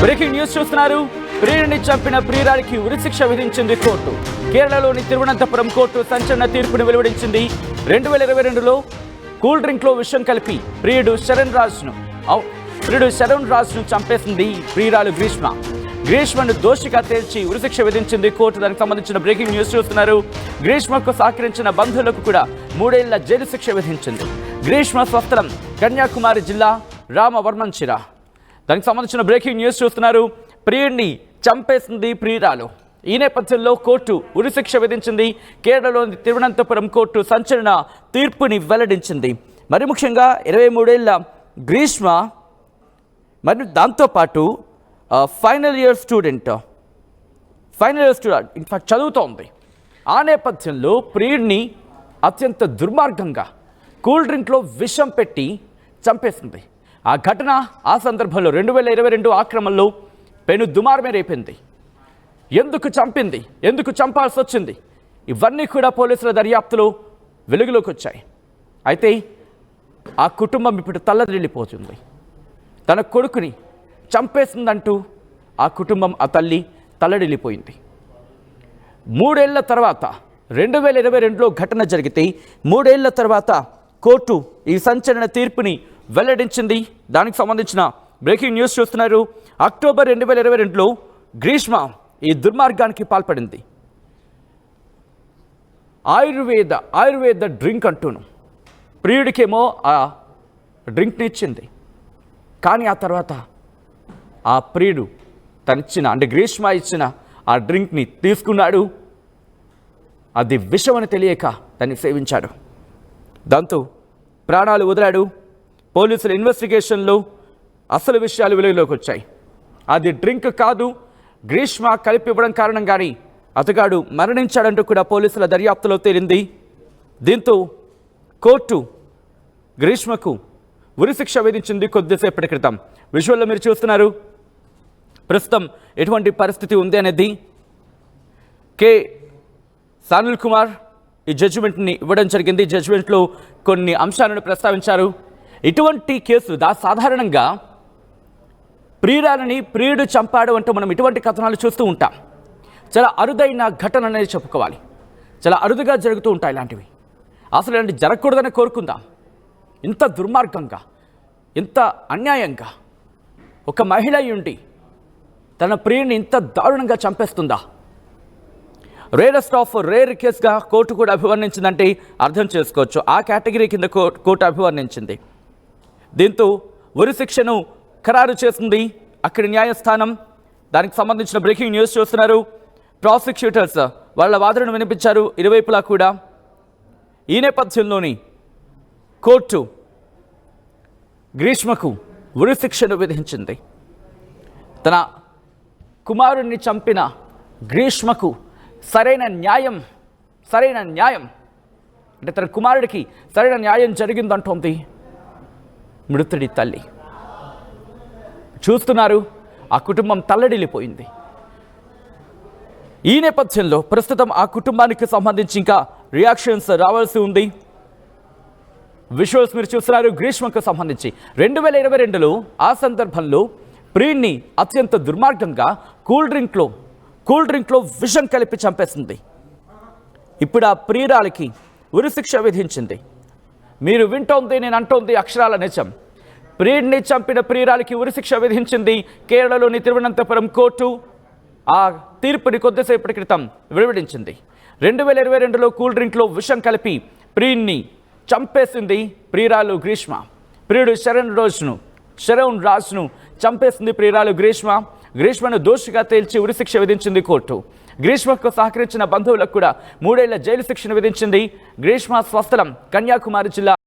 Breaking news చూస్తున్నారు. ప్రియుడిని చంపిన ప్రియురాలికి ఉరిశిక్ష విధించింది కోర్టు. కేరళలోని తిరువనంతపురం కోర్టు సంచలన తీర్పును వెలువడించింది. 2022లో కూల్ డ్రింక్ లో విషం కలిపి ప్రియుడు శరణ్ రాజ్ను చంపేసింది ప్రియురాలు గ్రీష్మను దోషిగా తేల్చి ఉరిశిక్ష విధించింది కోర్టు. దానికి సంబంధించిన బ్రేకింగ్ న్యూస్ చూస్తున్నారు. గ్రీష్మకు సహకరించిన బంధువులకు కూడా 3 ఏళ్ల జైలు శిక్ష విధించింది. గ్రీష్మ స్వస్థలం కన్యాకుమారి జిల్లా రామవర్మంచిరా. దానికి సంబంధించిన బ్రేకింగ్ న్యూస్ చూస్తున్నారు. ప్రియుడిని చంపేసింది ప్రియురాలు. ఈ నేపథ్యంలో కోర్టు ఉరిశిక్ష విధించింది. కేరళలోని తిరువనంతపురం కోర్టు సంచలన తీర్పుని వెల్లడించింది. మరి ముఖ్యంగా 23 ఏళ్ల గ్రీష్మ మరియు దాంతోపాటు ఫైనల్ ఇయర్ స్టూడెంట్ ఇన్ఫాక్ట్ చదువుతోంది. ఆ నేపథ్యంలో ప్రియుడిని అత్యంత దుర్మార్గంగా కూల్ డ్రింక్లో విషం పెట్టి చంపేసింది. ఆ ఘటన ఆ సందర్భంలో 2022 ఆక్రమణలో పెను దుమారమే రేపింది. ఎందుకు చంపింది, ఎందుకు చంపాల్సి వచ్చింది, ఇవన్నీ కూడా పోలీసుల దర్యాప్తులో వెలుగులోకి వచ్చాయి. అయితే ఆ కుటుంబం ఇప్పుడు తల్లడిల్లిపోతుంది. తన కొడుకుని చంపేసిందంటూ ఆ కుటుంబం, ఆ తల్లి తల్లడిల్లిపోయింది. 3 ఏళ్ల తర్వాత 2022లో ఘటన జరిగితే 3 ఏళ్ల తర్వాత కోర్టు ఈ సంచలన తీర్పుని వెల్లడించింది. దానికి సంబంధించిన బ్రేకింగ్ న్యూస్ చూస్తున్నారు. అక్టోబర్ 2022లో గ్రీష్మ ఈ దుర్మార్గానికి పాల్పడింది. ఆయుర్వేద డ్రింక్ అంటూను ప్రియుడికేమో ఆ డ్రింక్ని ఇచ్చింది. కానీ ఆ తర్వాత ఆ ప్రియుడు అంటే గ్రీష్మ ఇచ్చిన ఆ డ్రింక్ని తీసుకున్నాడు. అది విషమని తెలియక దాన్ని సేవించాడు. దాంతో ప్రాణాలు వదిలాడు. పోలీసుల ఇన్వెస్టిగేషన్లో అసలు విషయాలు వెలుగులోకి వచ్చాయి. అది డ్రింక్ కాదు, గ్రీష్మ కలిపి ఇవ్వడం కారణంగానే అతగాడు మరణించాడంటూ కూడా పోలీసుల దర్యాప్తులో తేలింది. దీంతో కోర్టు గ్రీష్మకు ఉరిశిక్ష విధించింది కొద్దిసేపటి క్రితం. విజువల్లో మీరు చూస్తున్నారు. ప్రస్తుతం ఎటువంటి పరిస్థితి ఉంది అనేది కె సానిల్ కుమార్ ఈ జడ్జిమెంట్ని ఇవ్వడం జరిగింది. జడ్జిమెంట్లో కొన్ని అంశాలను ప్రస్తావించారు. ఇటువంటి కేసు సాధారణంగా ప్రియురాలని ప్రియుడు చంపాడు అంటూ మనం ఇటువంటి కథనాలు చూస్తూ ఉంటాం. చాలా అరుదైన ఘటన అనేది చెప్పుకోవాలి. చాలా అరుదుగా జరుగుతూ ఉంటాయి ఇలాంటివి. అసలు ఇలాంటి జరగకూడదని కోరుకుందాం. ఇంత దుర్మార్గంగా, ఇంత అన్యాయంగా ఒక మహిళ ఉండి తన ప్రియుడిని ఇంత దారుణంగా చంపేస్తుందా? రేరెస్ట్ ఆఫ్ రేర్ కేసుగా కోర్టు కూడా అభివర్ణించిందంటే అర్థం చేసుకోవచ్చు. ఆ కేటగిరీ కింద కోర్టు అభివర్ణించింది. దీంతో ఉరిశిక్షను ఖరారు చేసింది అక్కడి న్యాయస్థానం. దానికి సంబంధించిన బ్రేకింగ్ న్యూస్ చూస్తున్నారు. ప్రాసిక్యూటర్స్ వాళ్ళ వాదనను వినిపించారు ఇరువైపులా కూడా. ఈ నేపథ్యంలోని కోర్టు గ్రీష్మకు ఉరిశిక్షను విధించింది. తన కుమారుణ్ణి చంపిన గ్రీష్మకు సరైన న్యాయం అంటే తన కుమారుడికి సరైన న్యాయం జరిగిందంటోంది మృతుడి తల్లి. చూస్తున్నారు, ఆ కుటుంబం తల్లడిల్లిపోయింది. ఈ నేపథ్యంలో ప్రస్తుతం ఆ కుటుంబానికి సంబంధించి ఇంకా రియాక్షన్స్ రావాల్సి ఉంది. విజువల్స్ మీరు చూస్తున్నారు. గ్రీష్మకు సంబంధించి 2022లో ఆ సందర్భంలో ప్రియుడిని అత్యంత దుర్మార్గంగా కూల్ డ్రింక్లో విషం కలిపి చంపేసింది. ఇప్పుడు ఆ ప్రియురాలికి ఉరిశిక్ష విధించింది. మీరు వింటోంది, నేను అంటోంది అక్షరాల నిజం. ప్రియుడిని చంపిన ప్రియురాలికి ఉరిశిక్ష విధించింది కేరళలోని తిరువనంతపురం కోర్టు. ఆ తీర్పుని కొద్దిసేపటి క్రితం వెలువడించింది. 2022లో కూల్ డ్రింక్లో విషం కలిపి ప్రియుడిని చంపేసింది ప్రియురాలు గ్రీష్మ. ప్రియుడు శరణ్ రాజ్ను చంపేసింది ప్రియురాలు గ్రీష్మను దోషిగా తేల్చి ఉరిశిక్ష విధించింది కోర్టు. గ్రీష్మకు సహకరించిన బంధువులకు కూడా 3 ఏళ్ల జైలు శిక్షను విధించింది. గ్రీష్మ స్వస్థలం కన్యాకుమారి జిల్లా